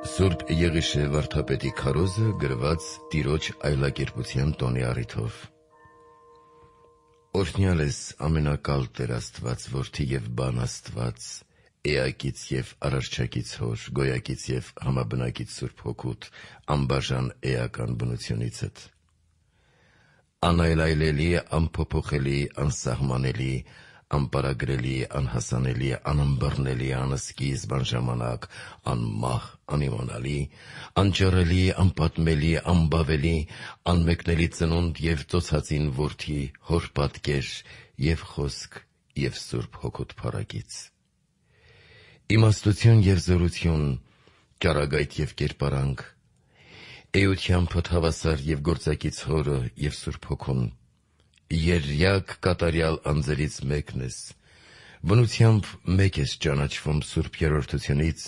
Սուրբ Եղիշե վարդապետի քարոզը գրված Տիրոջ այլակերպության տոնի առիթով։ Օրհնյալ ես ամենակալ Տեր Աստված, որդի և բան Աստված, էակից և արարչակից հոր, գոյակից և համաբնակից Սուրբ Հոգուտ, անբաժան էական բնությունիցդ։ Անայլայլելի, անփոփոխելի, անսահմանելի, անպարագրելի, անհասանելի, անըմբռնելի, անսկիզբ, անժամանակ, անմահ, անիմանալի, անճռելի, անպատմելի, անբավելի, անմեկնելի ծնունդ և ծոցածին որդի, հոր պատկեր և խոսք և Սուրբ Հոգուտ փառագիծ։ Իմաստություն և զորություն, ճառագայթ և կերպարանք, էությամբ հավասար և գործակից հորը և Սուրբ Հոգուն, երյակ կատարյալ անձերից մեկն ես, բնությամբ մեկ ես ճանաչվում Սուրբ Երրորդությունից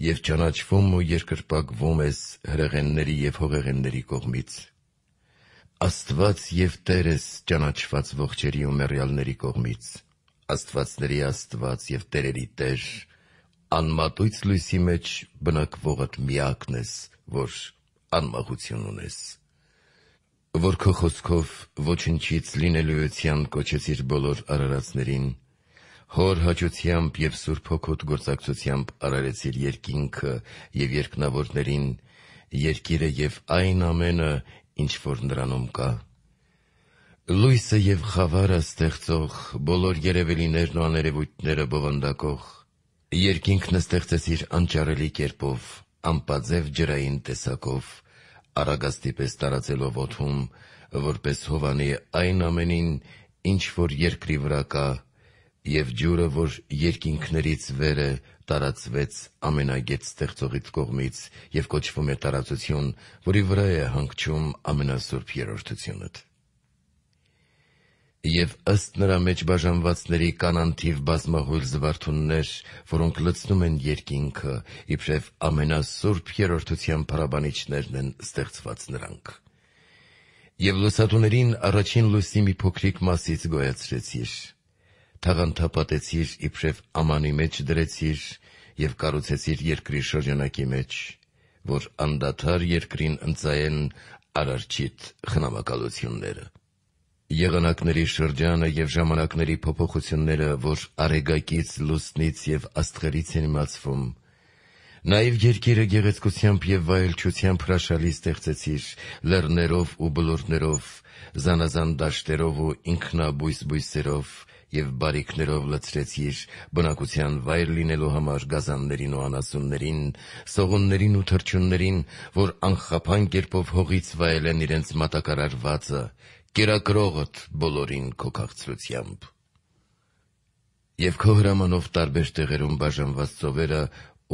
և ճանաչվում ու երկրպագվում ես հրեղենների և հողեղենների կողմից, Աստված և Տեր ես ճանաչված ողջերի ու մեռյալների կողմից, Աստվածների Աստված և տերերի Տեր, անմատույց լույսի մեջ բնակվողդ միակն ես, որ անմահություն ունես, որ քո խոսքով ոչնչից լինելիության կոչեցիր բոլոր արարածներին, հոր հաճությամբ և Սուրբ Հոգուտ գործակցությամբ արարեցիր երկինքը և երկնավորներին, երկիրը և այն ամենը, ինչ որ նրանում կա, լույսը և խավարը ստեղծող, բոլոր երևելիներն ու աներևույթները բովանդակող, երկինքն ստեղծեցիր անճառելի կերպով, անպաձև ջրային տեսակով, առագաստի պես տարածելով օդում, որպես հովանի այն ամենին, ինչ որ երկրի վրա կա, և ջուրը, որ երկինքներից վեր է, տարածվեց ամենագետ ստեղծողից կողմից և կոչվում է տարածություն, որի վրա է հանգչում ամենասուրբ երրորդությունդ։ Եվ ըստ նրա մեջ բաժանվածների կան անթիվ բազմահույլ զվարթուններ, որոնք լցնում են երկինքը, իբրև ամենասուրբ երրորդության փառաբանիչներն են ստեղծված նրանք։ Եվ լուսատուներին առաջին լույսի մի փոքրիկ մասից գոյացրեցիր, թաղանթապատեցիր, իբրև ամանի մեջ դրեցիր և կառուցեցիր երկրի շրջանակի մեջ, որ անդադար երկրին ընծայեն արարչիդ խնամակալությունները։ Եղանակների շրջանը և ժամանակների փոփոխությունները, որ արեգակից, լուսնից և աստղերից են իմացվում, նաև երկիրը գեղեցկությամբ և վայելչությամբ հրաշալի ստեղծեցիր, լեռներով ու բլուրներով, զանազան դաշտերով ու ինքնաբույս բույսերով և բարիքներով լցրեցիր, բնակության վայր լինելու համար գազաններին ու անասուններին, սողուններին ու թռչուններին, որ անխափան կերպով հողից վայելեն իրենց մատակարարվածը, կերակրողդ բոլորին քո քաղցրությամբ։ Եվ քո հրամանով տարբեր տեղերում բաժանված ծովերը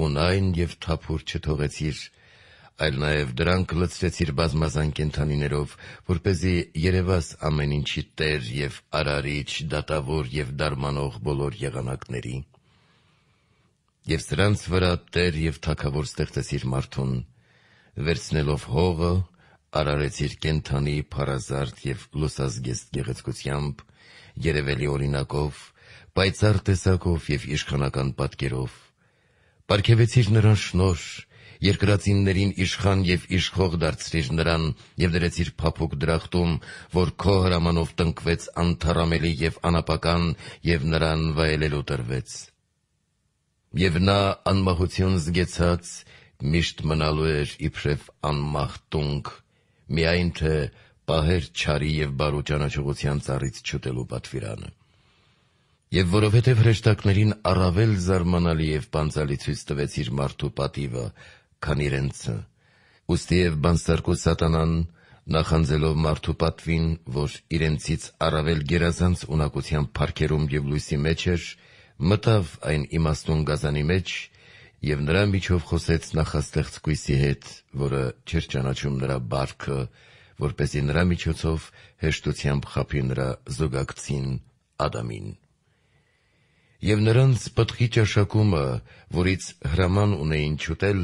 ունայն և թափուր չթողեցիր, այլ նաև դրանք լցրեցիր բազմազան կենդանիներով, որպեսզի երևաս ամեն ինչի Տեր և Արարիչ, դատավոր և դարմանող բոլոր եղանակների։ Եվ սրանց վրա Տեր և Թագավոր ստեղծեցիր մարդուն, վերցնելով հողը, արարեցիր կենդանի, փառազարդ և լուսազգեստ գեղեցկությամբ, երևելի օրինակով, պայծառ տեսակով և իշխանական պատկերով, պարգևեցիր նրան շնորհ, երկրածիններին իշխան և իշխող դարձրիր նրան և դրեցիր փափուկ դրախտում, որ քո հրամանով տնկվեց անթառամելի և անապական և նրան վայելելու տրվեց։ Եվ նա անմահություն զգեցած միշտ մնալու էր իբրև անմահ տունկ, միայն թե պահեր չարի և բարու ճանաչողության ծառից չուտելու պատվիրանը։ Եվ որովհետև հրեշտակներին առավել զարմանալի և պանծալի ցույց տվեցիր մարդու պատիվը, քան իրենցը, ուստի և բանսարկուց սատանան, նախանձելով մարդու պատվին, որ իրենցից առավել գերազանց ունակությամբ փառքերում և լույսի մեջ էր, մտավ այն իմաստուն գազանի մեջ և նրա միջով խոսեց նախաստեղծ կույսի հետ, որը չէր ճանաչում նրա բարքը, որպեսզի նրա միջոցով հեշտությամբ խաբի նրա զուգակցին Ադամին։ Եվ նրանց պտղի ճաշակումը, որից հրաման ունեին չուտել,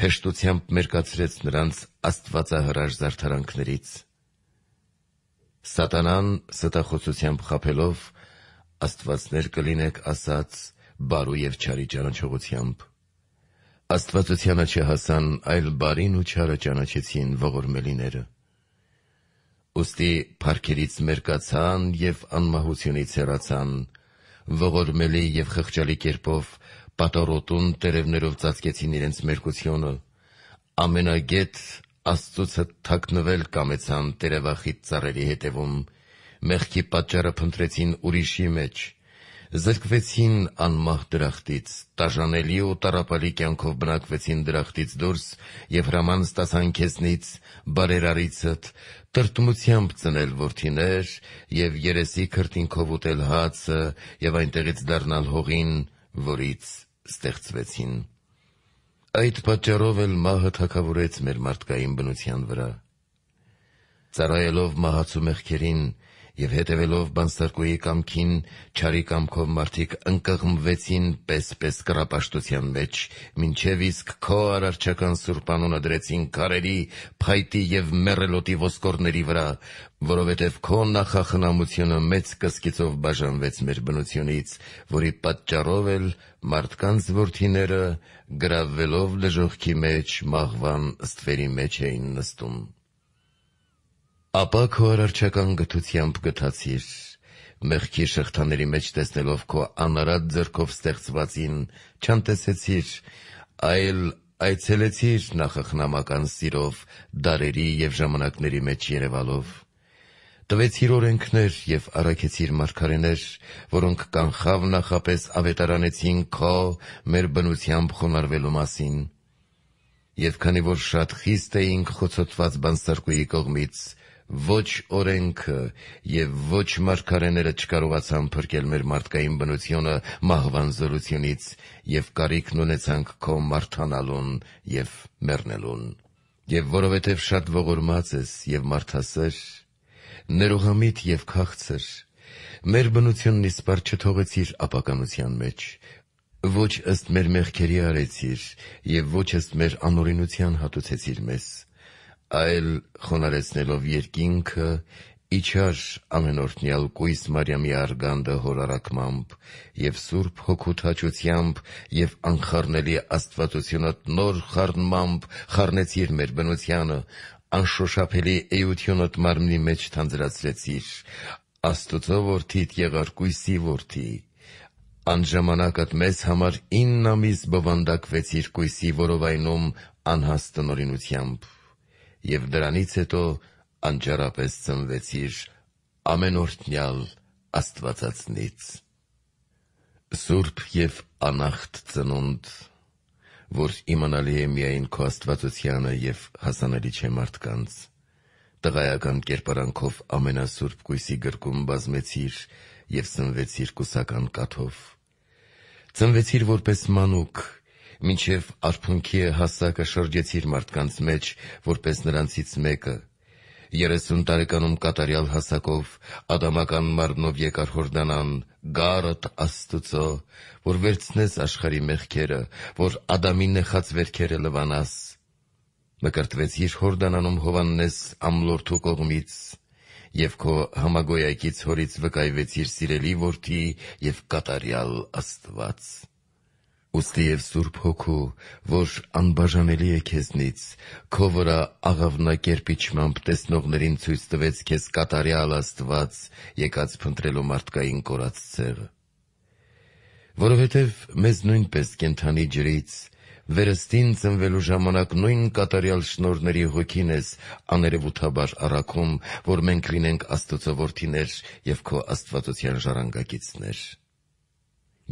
հեշտությամբ մերկացրեց նրանց աստվածահրաշ զարդարանքներից։ Սատանան ստախոդությամբ խաբելով, աստվածներ կլինեք ասաց բարու և չարի ճանաչողությամբ, Աստվածությանը չհասան, այլ բարին ու չարը ճանաչեցին ողորմելիները։ Ուստի փառքերից մերկացան և անմահությունից հեռացան, ողորմելի և խղճալի կերպով պատառոտուն տերևներով ծածկեցին իրենց մերկությունը, ամենագետ Աստծուց թաքնվել կամեցան տերևախիտ ծառերի հետևում, մեղքի պատճառը փնտրեցին ուրիշի մեջ, զրկվեցին անմահ դրախտից, տաժանելի ու տառապալի կյանքով բնակվեցին դրախտից դուրս և հրաման ստացան քեզնից, բարերարիցդ, տրտմությամբ ծնել որդիներ և երեսի քրտինքով ուտել հացը և այնտեղից դառնալ հողին, որից ստեղծվեցին։ Այդ պատճառով էլ մահը թագավորեց մեր մարդկային բնության վրա։ Ծառայելով մահացու մեղքերին և հետևելով բանսարկուի կամքին, չարի կամքով մարդիկ ընկղմվեցին պես կռապաշտության մեջ, մինչև իսկ քո արարչական սուրբ անունը դրեցին քարերի, փայտի և մեռելոտի ոսկորների վրա, որովհետև քո նախախնամությունը մեծ կսկիծով բաժանվեց մեր բնությունից, որի պատճառով էլ մարդկանց որդիները գրավվելով դժոխքի մեջ մահվան ստվերի մեջ էին նստում։ Ապա քո արարչական գթությամբ գթացիր, մեղքի շղթաների մեջ տեսնելով քո անարատ ձեռքով ստեղծվածին, չանտեսեցիր, այլ այցելեցիր նախախնամական սիրով, դարերի և ժամանակների մեջ երևալով։ Տվեցիր օրենքներ և առաքեցիր մարգարեներ, որոնք կանխավ նախապես ավետարանեցին քո մեր բնությամբ խոնարհվելու մասին։ Եվ քանի որ շատ խիստ էինք խոցոտված բանսարկուի կողմից, ոչ օրենքը և ոչ մարգարեները չկարողացան փրկել մեր մարդկային բնությունը մահվան զորությունից և կարիքն ունեցանք քո մարդանալուն և մեռնելուն։ Եվ որովհետև շատ ողորմած ես և մարդասեր, ներողամիտ և քաղցր, մեր բնությունն իսպառ չթողեցիր ապականության մեջ, ոչ ըստ մեր մեղքերի արեցիր և ոչ ըստ մեր անօրենության հատուցեցիր մեզ, այլ խոնարհեցնելով երկինքը, իջար ամենօրհնյալ կույս Մարիամի արգանդը հորարակմամբ և Սուրբ Հոգուդ հաճությամբ և անխառնելի աստվածությունդ նոր խառնմամբ խառնեցիր մեր բնությանը, անշոշափելի էությունդ մարմնի մեջ թանձրացրեցիր, Աստուծո որդիդ եղար կույսի որդի, անժամանակդ մեզ համար 9 ամիս բովանդակվեցիր կույսի որովայնում անհաստ տնօրինությամբ, և դրանից հետո անճարապես ծնվեցիր ամենօրհնյալ Աստվածածնից։ Սուրբ և անախտ ծնունդ, որ իմանալի է միայն քո աստվածությանը և հասանելի չէ մարդկանց, տղայական կերպարանքով ամենասուրբ կույսի գրկում բազմեցիր և սնվեցիր կուսական կաթով։ Ծնվեցիր որպես մանուկ, մինչև արփունքի հասակը շրջեցիր մարդկանց մեջ, որպես նրանցից մեկը, 30 տարեկանում կատարյալ հասակով, ադամական մարմնով եկար Հորդանան, գառըդ Աստուծո, որ վերցնես աշխարհի մեղքերը, որ Ադամի նեխած վերքերը լվանաս, մկրտվեցիր Հորդանանում Հովհաննես ամլորդու կողմից և քո համագոյակից հորից վկայվեցիր սիրելի որդի և կատարյալ Աստված։ Ուստի և Սուրբ Հոգու, որ անբաժանելի է քեզնից, քո վրա աղավնակերպիչմամբ տեսնողներին ցույց տվեց քեզ կատարյալ Աստված, եկած փնտրելու մարդկային կորած ցեղը։ Որովհետև մեզ նույնպես կենդանի ջրից, վերստին ծնվելու ժամանակ նույն կատարյալ շնորհների Հոգին ես աներևութաբար առաքում, որ մենք լինենք Աստծո որդիներ և քո աստվածության ժառանգակիցներ։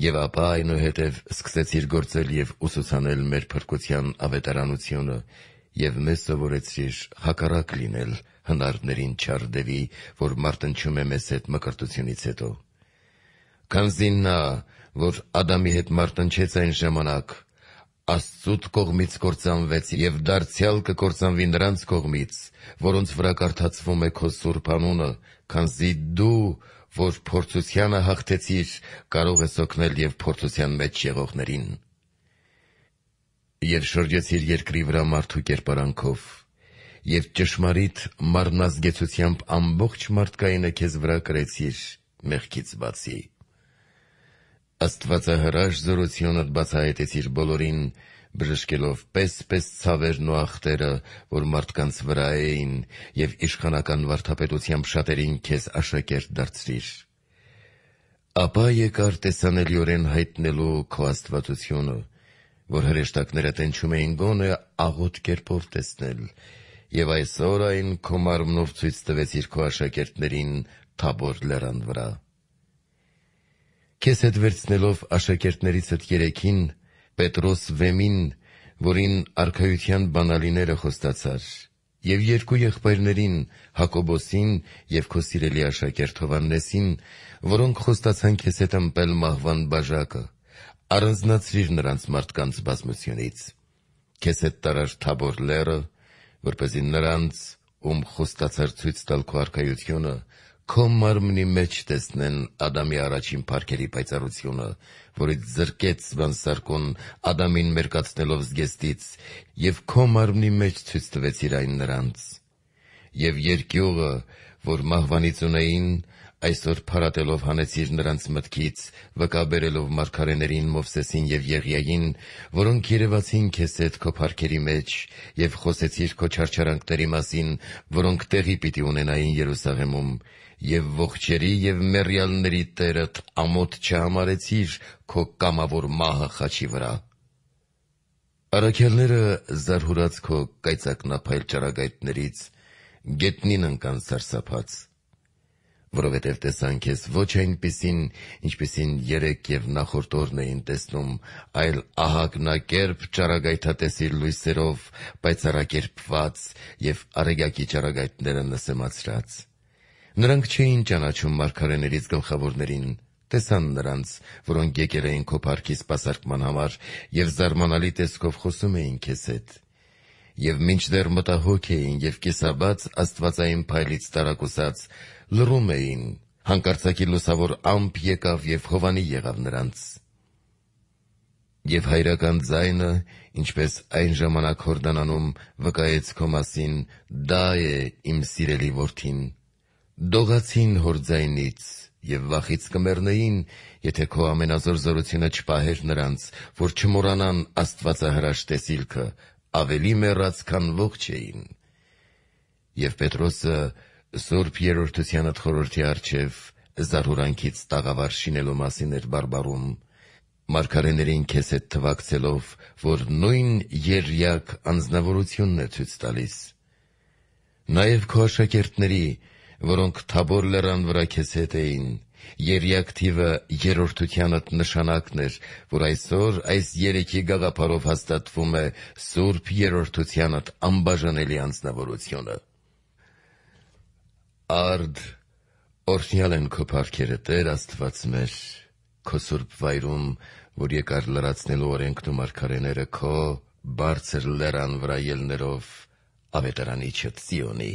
Եվ ապա այնուհետև սկսեցիր գործել և ուսուցանել մեր փրկության ավետարանությունը և մեզ սովորեցրիր հակառակ լինել հնարդներին չար դևի, որ մարտնչում է մեզ հետ մկրտությունից հետո։ Քանզի նա, որ Ադամի հետ մարտնչեց այն ժամանակ, Աստծուց կողմից կործանվեց և դարձյալ կկործանվի նրանց կողմից, որոնց վրա կարդացվում է քո սուրբ անունը, քանզի դու, որ փորձությանը հաղթեցիր, կարող ես օգնել և փորձության մեջ եղողներին։ Եվ շրջեցիր երկրի վրա մարդու կերպարանքով, և ճշմարիտ մարմնազգեցությամբ ամբողջ մարդկայինը քեզ վրա կրեցիր մեղքից բացի։ Աստվածահրաշ զորությունդ բացահայտեցիր բոլորին, բժշկելով պես ցավերն ու ախտերը, որ մարդկանց վրա էին, եւ իշխանական վարդապետությամբ շատերին քեզ աշակերտ դարձրիր։ Ապա եկար տեսանելիորեն հայտնելու քո աստվածությունը, որ հրեշտակները տենչում էին գոնե աղոտ կերպով տեսնել, եւ այսօր այն քո մարմնով ցույց տվեցիր քո աշակերտներին Թաբոր լեռան վրա։ Քեզ հետ վերցնելով աշակերտներիցդ երեքին, Պետրոս Վեմին, որին արքայության բանալիները խոստացար, եւ երկու եղբայրներին, Հակոբոսին եւ քո սիրելի աշակերտ Հովհաննեսին, որոնք խոստացան քեզ հետ ըմպել մահվան բաժակը, առանձնացրիր նրանց մարդկանց բազմությունից։ Քեզ հետ տարար Թաբոր լեռը, որպեսզի նրանց, ում խոստացար ցույց տալ քո արքայությունը, քո մարմնի մեջ տեսնեն Ադամի առաջին փառքերի պայծառությունը, որից զրկեց Սվանսարկուն Ադամին մերկացնելով զգեստից, եւ քո մարմնի մեջ ցույց տվեցիր այն նրանց։ Եվ երկյուղը, որ մահվանից ունեին, այսօր փարատելով հանեցիր նրանց մտքից, վկաբերելով մարգարեներին Մովսեսին եւ Եղիային, որոնք երևացին քեզ հետ քո փառքերի մեջ, եւ խոսեցիր քո չարչարանքների մասին, որոնք տեղի պիտի ունենային Երուսաղեմում, եւ ողջերի եւ մեռյալների Տերդ ամոթ չհամարեցիր քո կամավոր մահը խաչի վրա։ Առաքյալները զարհուրած քո կայծակնափայլ ճառագայթներից գետնին ընկան սարսափած, որովհետև տեսան քեզ ոչ այնպիսին, ինչպիսին երեկ եւ նախորդ օրն էին տեսնում, այլ ահագնակերպ ճառագայթատեսիլ լույսերով պայծառակերպված եւ արեգակի ճառագայթները նսեմացրած։ Նրանք չէին ճանաչում մարգարեներից գլխավորներին, տեսան նրանց, որոնք եկել էին քո փառքի սպասարկման համար եւ զարմանալի տեսքով խոսում էին քեզ հետ։ Եվ մինչդեռ մտահոգ էին եւ կիսաբաց աստվածային փայլից տարակուսած, լռում էին, հանկարծակի լուսավոր ամպ եկավ եւ հովանի եղավ նրանց։ Եվ հայրական ձայնը, ինչպես այն ժամանակ Հորդանանում, վկայեց քո մասին. «Դա է իմ սիրելի որդին»։ Դողացին հոր ձայնից եւ վախից կմեռնեին, եթե քո ամենազոր զորությունը չպահեր նրանց, որ չմոռանան աստվածահրաշ տեսիլքը, ավելի մեռած, քան ողջ էին։ Եվ Պետրոսը Սուրբ Երրորդությանդ խորհրդի առջև զարհուրանքից տաղավար շինելու մասին էր բարբառում, մարգարեներին քեզ հետ թվակցելով, որ նույն երրյակ անձնավորությունն է ցույց տալիս։ Նաեւ քո աշակերտների, որոնք Թաբոր լեռան վրա քեզ հետ էին, երրյակ թիվը երրորդությանդ նշանակն էր, որ այսօր այս երեքի գաղափարով հաստատվում է Սուրբ Երրորդությանդ անբաժանելի անձնավորությունը։ Արդ, օրհնյալ են քո փառքերը, Տեր Աստված մեր, քո սուրբ վայրում, որ եկար լրացնելու օրենքն ու մարգարեները քո բարձր լեռան վրա ելներով ավետարանիչը Սիոնի։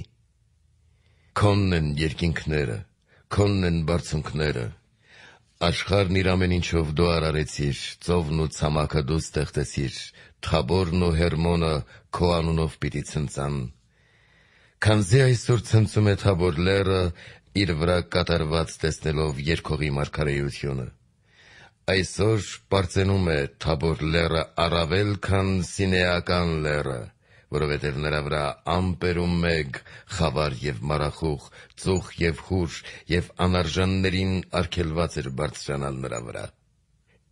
Քոնն են երկինքները, քոնն են բարձունքները, աշխարհն իր ամեն ինչով դու արարեցիր, ծովն ու ցամաքը դու ստեղծեցիր, Թաբորն ու Հերմոնը քո անունով պիտի ցնծան։ Քանզի այսօր ցնծում է Թաբոր լեռը, իր վրա կատարված տեսնելով երկողի մարգարեությունը։ Այսօր պարծենում է Թաբոր լեռը առավել, քան Սինեական լեռը, որովհետև նրա վրա ամպեր ու մեգ, խավար եւ մարախուղ, ծուխ եւ հուր եւ անարժաններին արգելված էր բարձրանալ նրա վրա։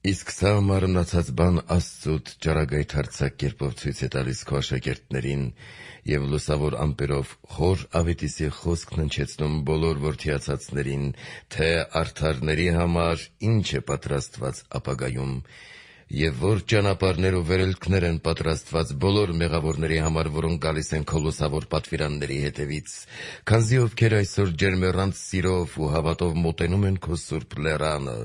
Իսկ սա մարմնացած բան Աստծուց ճառագայթ հարձակ կերպով ցույց է տալիս քո աշակերտներին եւ լուսավոր ամպերով խոր ավետիսի խոսքն հնչեցնում բոլոր որդիացածներին, թե արդարների համար ինչ է պատրաստված ապագայում, եւ որ ճանապարհներ ու վերելքներ են պատրաստված բոլոր մեղավորների համար, որոնք գալիս են քո լուսավոր պատվիրանների հետևից, քանզի ովքեր այսօր ջերմեռանց սիրով ու հավատով մոտենում են քո սուրբ լեռանը,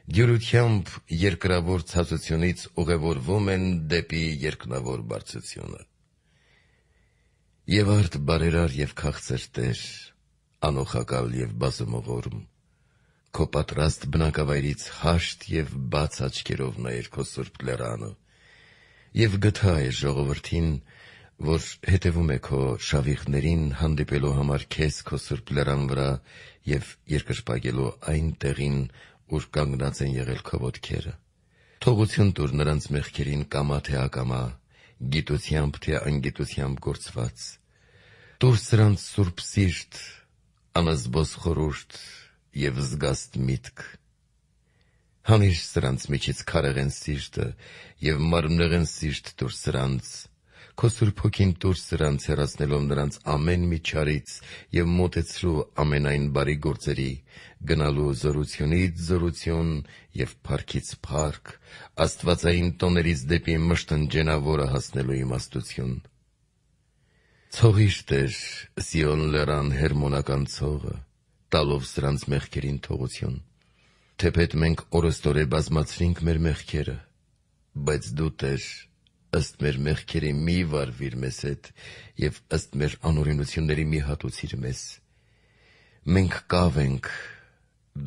դյուրությամբ երկրավոր ցածությունից ուղևորվում են դեպի երկնավոր բարձրությունը։ Եվ արդ բարերար եւ քաղցր Տեր, անոխակալ եւ բազումողորմ, քո պատրաստ բնակավայրից հաշտ եւ բաց աչքերով նայեր քո սուրբ լեռանը, եւ գթա այս ժողովրդին, որ հետևում է քո շավիղներին հանդիպելու համար քեզ քո սուրբ լեռան վրա եւ երկրպագելու այն տեղին, ուր կանգնած են եղել քո ոտքերը։ Թողություն տուր նրանց մեղքերին կամա թե ակամա, գիտությամբ թե անգիտությամբ գործված, տուր սրանց սուրբ սիրտ, անզբոս խորուրդ և զգաստ միտք, հանիր սրանց միջից քարեղեն սիրտը և մարմնեղեն սիրտ տուր սրանց, քո սուրբ հոգին տուր սրանց հեռացնելով նրանց ամեն մի չարից և մոտեցրու ամենայն բարի գործերի, գնալու զորությունից զորություն և փառքից փառք, աստվածային տոներից դեպի մշտնջենավորը հասնելու իմաստություն։ Ցողիր Տեր Սիոն լեռան հերմոնական ցողը, տալով սրանց մեղքերին թողություն, թեպետ մենք օրըստօրե բազմացրինք մեր մեղքերը, բայց դու Տեր ըստ մեր մեղքերի մի վարվիր մեզ հետ և ըստ մեր անօրենությունների մի հատուցիր մեզ։ Մենք կավ ենք,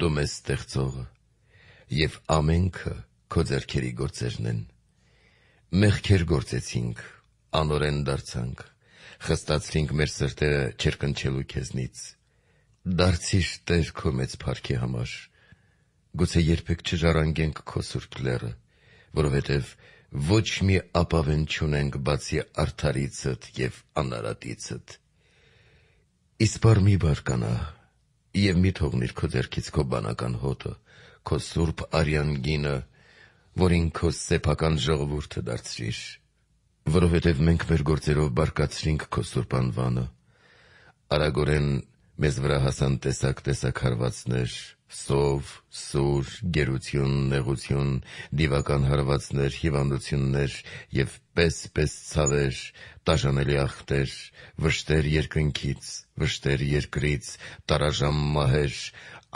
դու մեզ ստեղծողը, և ամենքը քո ձեռքերի գործերն են։ Մեղքեր գործեցինք, անօրեն դարձանք, խստացրինք մեր սրտերը չերկնչելու քեզնից։ Դարձիր Տեր քո մեծ փառքի համար, գուցե երբեք չժառանգենք քո սուրբ լեռը, որովհետև ոչ մի ապավեն չունենք բացի արդարիցդ և անարատիցդ։ Իսպառ մի բարկանա և մի թողնիր քո ձեռքից քո բանական հոտը, քո սուրբ արյան գինը, որին քո սեփական ժողովուրդը դարձրիր, որովհետև մենք մեր գործերով բարկացրինք քո սուրբ անվանը։ Արագորեն մեզ վրա հասան տեսակ հարվածներ, սով, սուր, գերություն, նեղություն, դիվական հարվածներ, հիվանդություններ և պես ցավեր, տաժանելի ախտեր, վշտեր երկնքից, վշտեր երկրից, տարաժամ մահեր,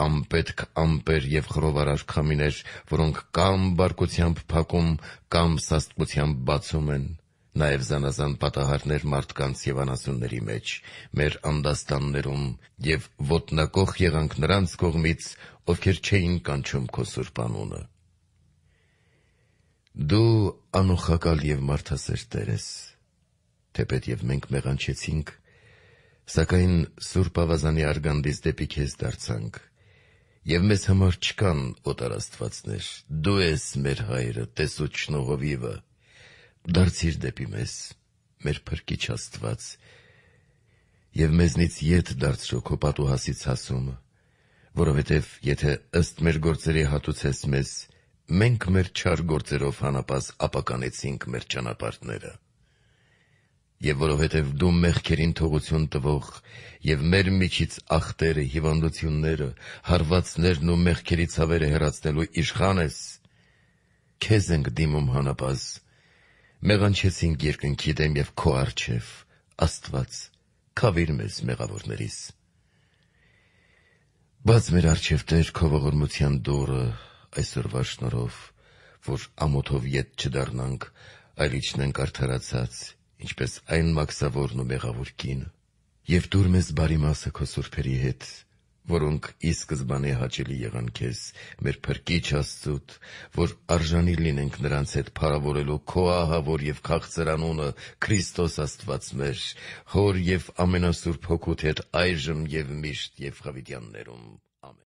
անպետք ամպեր և խռովարար քամիներ, որոնք կամ բարկությամբ փակում, կամ սաստկությամբ բացում են, նաև զանազան պատահարներ մարդկանց և անասունների մեջ, մեր անդաստաններում, և ոտնակոխ եղանք նրանց կողմից, ովքեր չէին կանչում քո սուրբ անունը։ Դու անուխակալ և մարդասեր Տեր ես, թեպետ և մենք մեղանչեցինք, սակայն սուրբ ավազանի արգանդից դեպի քեզ դարձանք, և մեզ համար չկան օտար աստվածներ, դու ես մեր հայրը, տեսուչ շնորհովիվը, դարձիր դեպի մեզ, մեր փրկիչ Աստված, և մեզնից ետ դարձրու քո պատուհասից հասումը, որովհետև եթե ըստ մեր գործերի հատուցես մեզ, մենք մեր չար գործերով հանապազ ապականեցինք մեր ճանապարհները։ Եվ որովհետև դու մեղքերին թողություն տվող և մեր միջից ախտերը, հիվանդությունները, հարվածներն ու մեղքերի ցավերը հեռացնելու իշխան ես, քեզ ենք դիմում հանապազ, մեղանչեցինք երկնքի դեմ և քո առջև, Աստված, քավիր մեզ մեղավորներիս։ Բաց մեր առջև Տեր քո ողորմության դուռը այսօրվա շնորհով, որ ամոթով ետ չդառնանք, այլ իջնենք արդարացած, ինչպես այն մաքսավորն ու մեղավոր կինը, և տուր մեզ բարի մասը քո սուրբերի հետ, որոնք ի սկզբանե հաճելի եղան քեզ, մեր փրկիչ Աստծուդ, որ արժանի լինենք նրանց հետ փառավորելու քո ահավոր և քաղցր անունը Քրիստոս Աստված մեր, Հոր և ամենասուրբ Հոգուդ հետ այժմ և միշտ և հավիտյաններում։